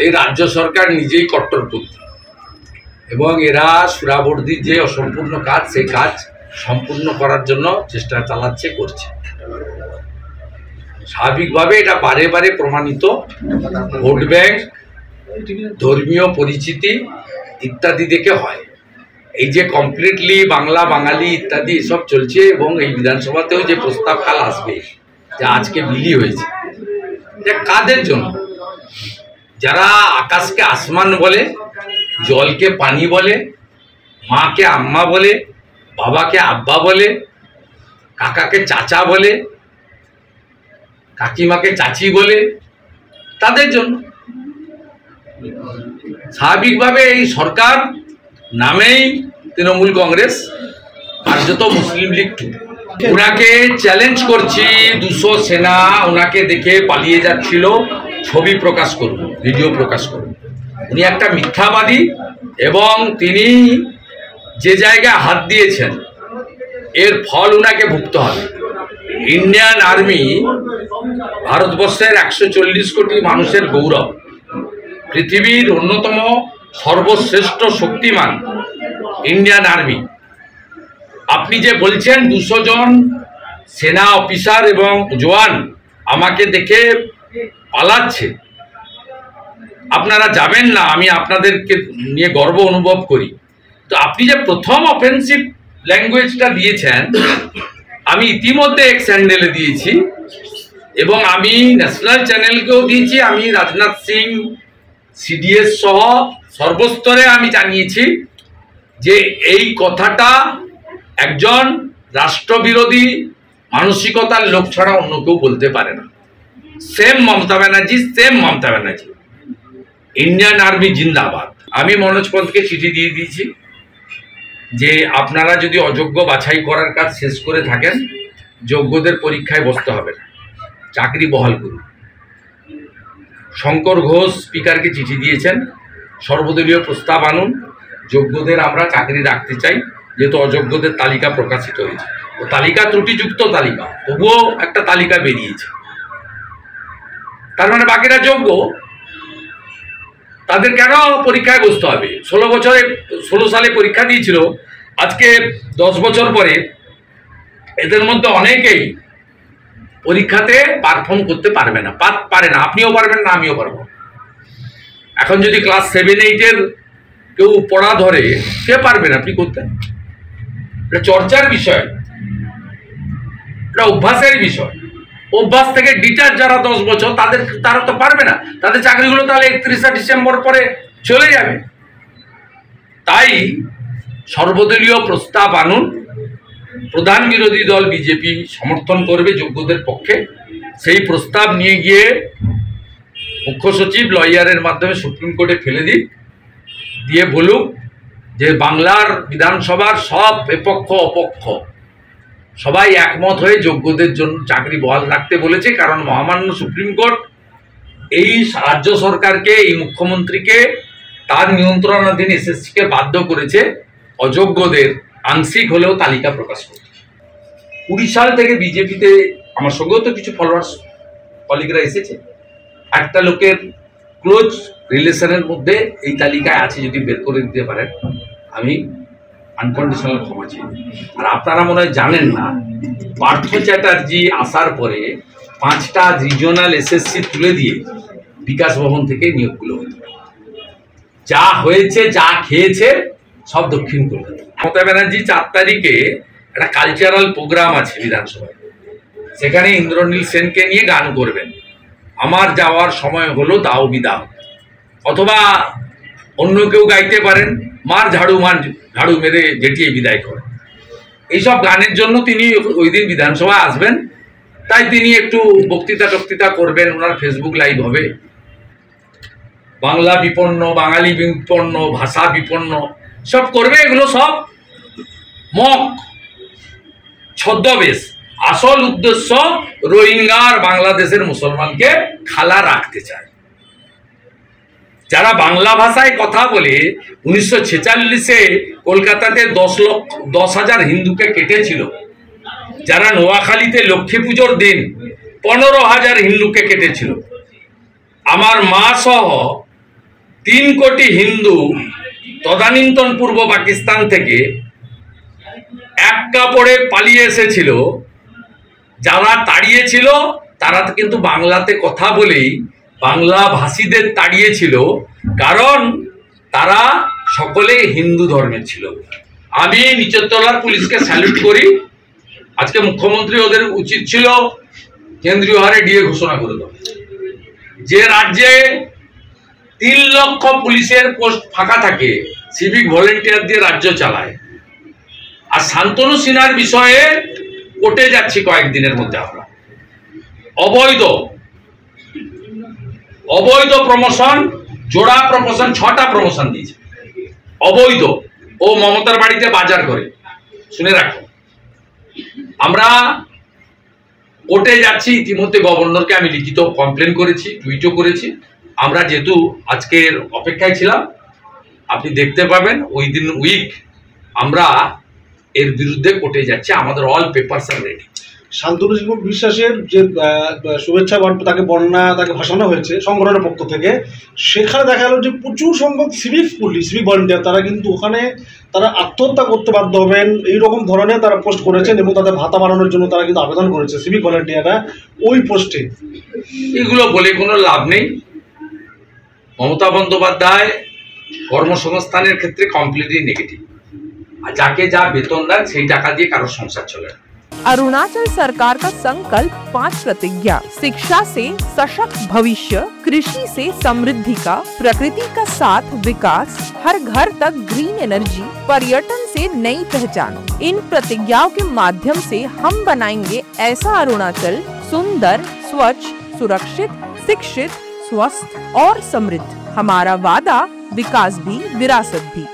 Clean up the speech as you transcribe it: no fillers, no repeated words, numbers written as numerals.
এই রাজ্য সরকার নিজেই কট্টরপন্থী এবং এরা সুরাবর্দীর যে অসম্পূর্ণ কাজ সেই কাজ সম্পূর্ণ করার জন্য চেষ্টা চালাচ্ছে করছে। স্বাভাবিকভাবে এটা বারে বারে প্রমাণিত। ভোট ব্যাংক, ধর্মীয় পরিচিতি ইত্যাদি দেখে হয়। এই যে কমপ্লিটলি বাংলা বাঙালি ইত্যাদি এসব চলছে এবং এই বিধানসভাতেও যে প্রস্তাব কাল আসবে, যা আজকে বিলি হয়েছে, এটা কাদের জন্য? যারা আকাশকে আসমান বলে, জলকে পানি বলে, মাকে আম্মা বলে, বাবাকে আব্বা বলে, কাকাকে চাচা বলে, কাকিমাকে চাচি বলে, তাদের জন্য। স্বাভাবিকভাবে এই সরকার নামেই তৃণমূল কংগ্রেস, কার্যত মুসলিম লীগ টু। ওনাকে চ্যালেঞ্জ করছি, 200 সেনা ওনাকে দেখে পালিয়ে যাচ্ছিল, ছবি প্রকাশ করুন, ভিডিও প্রকাশ করুন। উনি একটা মিথ্যাবাদী এবং তিনি যে জায়গায় হাত দিয়েছেন এর ফল ওনাকে ভুগতে হবে। ইন্ডিয়ান আর্মি ভারতবর্ষের 140 কোটি মানুষের গৌরব, পৃথিবীর অন্যতম সর্বশ্রেষ্ঠ শক্তিমান ইন্ডিয়ান আর্মি। আপনি যে বলছেন 200 জন সেনা অফিসার এবং জওয়ান আমাকে দেখে পালাচ্ছে, আপনারা যাবেন না, আমি আপনাদেরকে নিয়ে গর্ব অনুভব করি। তো আপনি যে প্রথম অফেন্সিভ ল্যাঙ্গুয়েজটা দিয়েছেন, আমি ইতিমধ্যে এক স্যান্ডেলে দিয়েছি এবং আমি ন্যাশনাল চ্যানেলকেও দিয়েছি। আমি রাজনাথ সিং, সিডিএস সহ সর্বস্তরে আমি জানিয়েছি যে এই কথাটা একজন রাষ্ট্রবিরোধী মানসিকতার লোক ছাড়া অন্য কেউ বলতে পারে না। Same Mamata Banerjee, Indian army জিন্দাবাদ। আমি মনোজ পন্তকে চিঠি দিয়ে দিয়েছি যে আপনারা যদি অযোগ্য বাছাই করার কাজ শেষ করে থাকেন, যোগ্যদের পরীক্ষায় বসতে হবে না, চাকরি বহাল করুন। শঙ্কর ঘোষ স্পিকারকে চিঠি দিয়েছেন, সর্বদলীয় প্রস্তাব আনুন, যোগ্যদের আমরা চাকরি রাখতে চাই, যেহেতু অযোগ্যদের তালিকা প্রকাশিত হয়েছে। ও তালিকা ত্রুটিযুক্ত তালিকা, তবুও একটা তালিকা বেরিয়েছে, তার মানে বাকিরা যোগ্য। তাদের কেন পরীক্ষায় বসতে হবে? 16 সালে পরীক্ষা দিয়েছিল, আজকে 10 বছর পরে এদের মধ্যে অনেকেই পরীক্ষাতে পারফর্ম করতে পারে না। আপনিও পারবেন না, আমিও পারবো। এখন যদি ক্লাস 7-8 কেউ পড়া ধরে, সে পারবেন আপনি করতে? এটা চর্চার বিষয়, এটা অভ্যাসের বিষয়। অভ্যাস থেকে ডিটাচ যারা 10 বছর, তারা তো পারবে না। তাদের চাকরিগুলো তাহলে 31শে ডিসেম্বর পরে চলে যাবে। তাই সর্বদলীয় প্রস্তাব আনুন। প্রধান বিরোধী দল বিজেপি সমর্থন করবে যোগ্যদের পক্ষে। সেই প্রস্তাব নিয়ে গিয়ে মুখ্য সচিব লয়ারের মাধ্যমে সুপ্রিম কোর্টে ফেলে দিক, দিয়ে বলুক যে বাংলার বিধানসভার সব এপক্ষ অপক্ষ সবাই একমত হয়ে যোগ্যদের জন্য চাকরি বহাল রাখতে বলেছে। কারণ মহামান্য সুপ্রিম কোর্ট এই রাজ্য সরকারকে, এই মুখ্যমন্ত্রীকে তার নিয়ন্ত্রণাধীন এসএসসিকে বাধ্য করেছে অযোগ্যদের আংশিক হলেও তালিকা প্রকাশ করতে। 20 সাল থেকে বিজেপিতে আমার সঙ্গেও তো কিছু ফলোয়ার্স কলিগরা এসেছে। একটা লোকের ক্লোজ রিলেশনের মধ্যে এই তালিকায় আছে, যদি বের করে দিতে পারেন আমি আনকন্ডিশনাল ক্ষমা চাই। আর আপনারা মনে হয় জানেন না, পার্থ চ্যাটার্জি আসার পরে 5টা রিজিওনাল এসএসসি তুলে দিয়ে বিকাশ ভবন থেকে নিয়োগগুলো হতো। যা হয়েছে, যা খেয়েছে সব দক্ষিণ কলকাতা। মমতা ব্যানার্জি 4 তারিখে একটা কালচারাল প্রোগ্রাম আছে বিধানসভায়, সেখানে ইন্দ্রনীল সেনকে নিয়ে গান করবেন। আমার যাওয়ার সময় হলো দাও বিদাও, অথবা অন্য কেউ গাইতে পারেন, মার ঝাড়ু মেরে জেটিয়ে বিদায় করেন। এইসব গানের জন্য তিনি ওই দিন বিধানসভায় আসবেন, তাই তিনি একটু বক্তৃতা করবেন। ওনার ফেসবুক লাইভ হবে। বাংলা বিপন্ন, বাঙালি বিপন্ন, ভাষা বিপন্ন সব করবে। এগুলো সব মক, ছদ্মবেশ। আসল উদ্দেশ্য রোহিঙ্গা আর বাংলাদেশের মুসলমানকে খালা রাখতে চায়। যারা বাংলা ভাষায় কথা বলে 1946-এ কলকাতাতে 10,000 হিন্দুকে কেটেছিল, যারা নোয়াখালীতে লক্ষ্মী পুজোর দিন 15,000 হিন্দুকে কেটেছিল, আমার মা সহ 3 কোটি হিন্দু তদানীন্তন পূর্ব পাকিস্তান থেকে এক কাপড়ে পালিয়ে এসেছিল। যারা তাড়িয়েছিল তারা কিন্তু বাংলাতে কথা বলেই বাংলা ভাষীদের তাড়িয়েছিল, কারণ তারা সকলে হিন্দু ধর্মের ছিল। আমি নিচের তলার পুলিশকে স্যালুট করি। আজকে মুখ্যমন্ত্রী ওদের উচিত ছিল কেন্দ্রীয় হারে ডিএ ঘোষণা করে দেওয়া। যে রাজ্যে 3 লক্ষ পুলিশের পোস্ট ফাঁকা থাকে, সিভিক ভলেন্টিয়ার দিয়ে রাজ্য চালায়। আর শান্তনু সিনহার বিষয়ে কোর্টে যাচ্ছি কয়েকদিনের মধ্যে। আমরা অবৈধ প্রমোশন, জোড়া প্রমোশন, 6টা প্রমোশন দিয়েছে অবৈধ। ও মমতার বাড়িতে বাজার করে, শুনে রাখো। আমরা কোর্টে যাচ্ছি। ইতিমধ্যে গভর্নরকে আমি লিখিত কমপ্লেন করেছি, টুইটও করেছি। আমরা যেহেতু আজকের অপেক্ষায় ছিলাম, আপনি দেখতে পাবেন উইদিন উইক আমরা এর বিরুদ্ধে কোর্টে যাচ্ছি। আমাদের অল পেপারস আর রেডি। শান্তনু বিশ্বাসের যে শুভেচ্ছা তাকে ভাসানো হয়েছে সংগঠনের পক্ষ থেকে, সেখানে দেখা গেল যে প্রচুর সংখ্যক সিভিক ভলেন্টিয়ার তারা কিন্তু ওখানে তারা আত্মহত্যা করতে বাধ্য হবেন এইরকম ধরনের তারা পোস্ট করেছেন, এবং তাদের ভাতা বাড়ানোর জন্য তারা কিন্তু আবেদন করেছে সিভিক ভলেন্টিয়াররা ওই পোস্টে। এগুলো বলে কোনো লাভ নেই। মমতা বন্দ্যোপাধ্যায় কর্মসংস্থানের ক্ষেত্রে কমপ্লিটলি নেগেটিভ। আর যাকে যা বেতন দেন সেই টাকা দিয়ে কারো সংসার চলে না। अरुणाचल सरकार का संकल्प 5 प्रतिज्ञा: शिक्षा से सशक्त भविष्य, कृषि से समृद्धि का, प्रकृति का साथ विकास, हर घर तक ग्रीन एनर्जी, पर्यटन से नई पहचान। इन प्रतिज्ञाओं के माध्यम से हम बनाएंगे ऐसा अरुणाचल सुंदर, स्वच्छ, सुरक्षित, शिक्षित, स्वस्थ और समृद्ध। हमारा वादा विकास भी, विरासत भी।